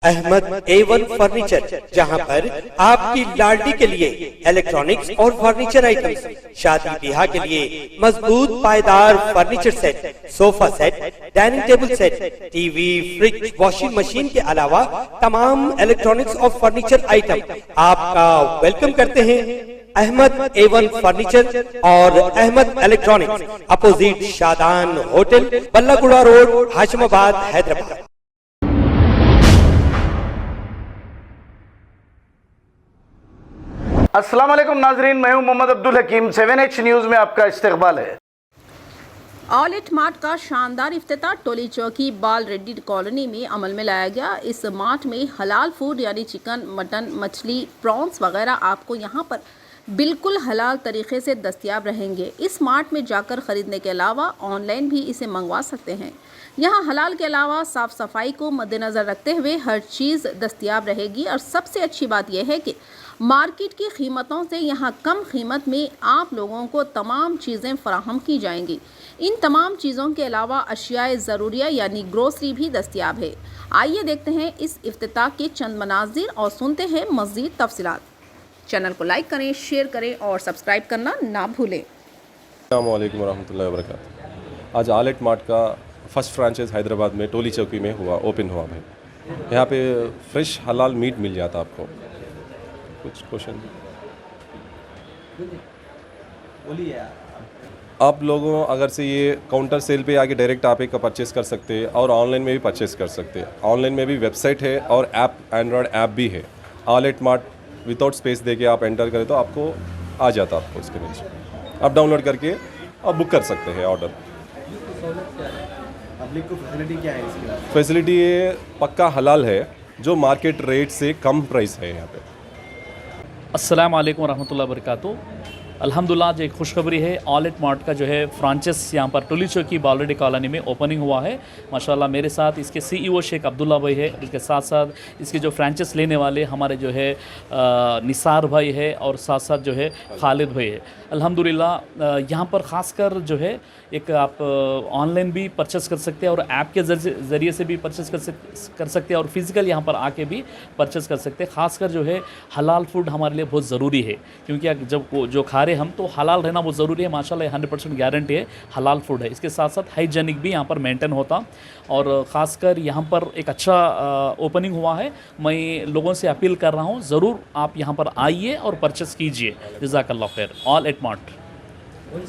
Ahmad A1 furniture, जहां पर आपकी लाडली के लिए इलेक्ट्रॉनिक्स और फर्नीचर आइटम्स, शादी ब्याह के लिए मजबूत पायदार furniture set, sofa set, dining table set, TV, fridge, washing machine के अलावा तमाम इलेक्ट्रॉनिक्स और फर्नीचर आइटम आपका वेलकम करते हैं। अहमद A1 फर्नीचर और Ahmad electronics, opposite Shadan hotel, Ballaguda road, Hashimabad, Hyderabad. अस्सलाम वालेकुम नाजरीन, मैं हूं मोहम्मद अब्दुल हकीम। 7H न्यूज़ में आपका इस्तकबाल है। ऑलेट मार्ट का शानदार इफ्तिताह टोली चौकी बाल रेड्डी कॉलोनी में अमल में लाया गया। इस मार्ट में हलाल फूड यानी चिकन, मटन, मछली, प्रॉन्स वगैरह आपको यहाँ पर बिल्कुल हलाल तरीके से दस्तयाब रहेंगे। इस मार्ट में जाकर ख़रीदने के अलावा ऑनलाइन भी इसे मंगवा सकते हैं। यहाँ हलाल के अलावा साफ़ सफाई को मद्देनज़र रखते हुए हर चीज़ दस्तयाब रहेगी और सबसे अच्छी बात यह है कि मार्केट की कीमतों से यहाँ कम कीमत में आप लोगों को तमाम चीज़ें फराहम की जाएंगी। इन तमाम चीज़ों के अलावा अशियाए ज़रूरिया यानी ग्रोसरी भी दस्तयाब है। आइए देखते हैं इस इफ्तिताह के चंद मनाजिर और सुनते हैं मज़ीद तफसीलात। चैनल को लाइक करें, शेयर करें और सब्सक्राइब करना ना भूलें। अस्सलाम वालेकुम रहमतुल्लाहि व बरकातुहू। आज ऑलेट मार्ट का फर्स्ट फ्रांचाइज हैदराबाद में टोली चौकी में ओपन हुआ भाई। यहाँ पे फ्रेश हलाल मीट मिल जाता आपको। कुछ क्वेश्चन आप लोगों अगर से ये काउंटर सेल पे आके डायरेक्ट आप एक परचेस कर सकते हैं और ऑनलाइन में भी परचेस कर सकते हैं। ऑनलाइन में भी वेबसाइट है और ऐप, एंड्रॉयड ऐप भी है। ऑलेट मार्ट विदाउट स्पेस दे के आप एंटर करें तो आपको आ जाता आपको उसके नीचे। आप डाउनलोड करके आप बुक कर सकते हैं ऑर्डर। पब्लिक को फैसिलिटी क्या है इसकी? फैसिलिटी ये पक्का हलाल है, जो मार्केट रेट से कम प्राइस है यहाँ पे। अस्सलाम वालेकुम रहमतुल्लाहि व बरकातुहू। अल्हम्दुलिल्लाह आज एक खुशखबरी है। ऑलेट मार्ट का जो है फ्रांचाइज यहाँ पर टोली चौकी बाल रेड्डी कॉलोनी में ओपनिंग हुआ है। माशाल्लाह मेरे साथ इसके CEO शेख अब्दुल्ला भाई है। इसके साथ साथ इसके जो फ्रांचाइज लेने वाले हमारे जो है निसार भाई है और साथ साथ जो है खालिद भाई है। अल्हम्दुलिल्लाह यहाँ पर ख़ासकर जो है एक आप ऑनलाइन भी परचेस कर सकते हैं और ऐप के ज़रिए से भी परचेस कर सकते हैं और फिज़िकल यहाँ पर आके भी परचेस कर सकते हैं। ख़ासकर जो है हलाल फूड हमारे लिए बहुत ज़रूरी है, क्योंकि जब जो खा रहे हम तो हलाल रहना बहुत ज़रूरी है। माशाल्लाह 100% गारंटी है हलाल फूड है। इसके साथ साथ हाइजीनिक भी यहाँ पर मेंटेन होता और ख़ासकर यहाँ पर एक अच्छा ओपनिंग हुआ है। मैं लोगों से अपील कर रहा हूँ, ज़रूर आप यहाँ पर आइए और परचेस कीजिए। जज़ाकल्लाह खैर। ऑलेट मार्ट कौन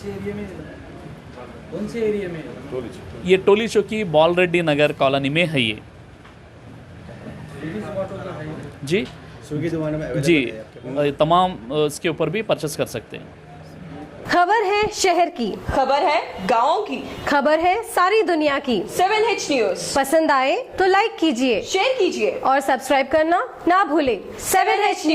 से एरिया में? ये टोली चौकी बाल रेड्डी नगर कॉलोनी में है ये जी। स्विगी दुकानों में जी तमाम इसके ऊपर भी परचेस कर सकते हैं। खबर है शहर की, खबर है गाँव की, खबर है सारी दुनिया की। 7H न्यूज़ पसंद आए तो लाइक कीजिए, शेयर कीजिए और सब्सक्राइब करना ना भूलें। 7H news.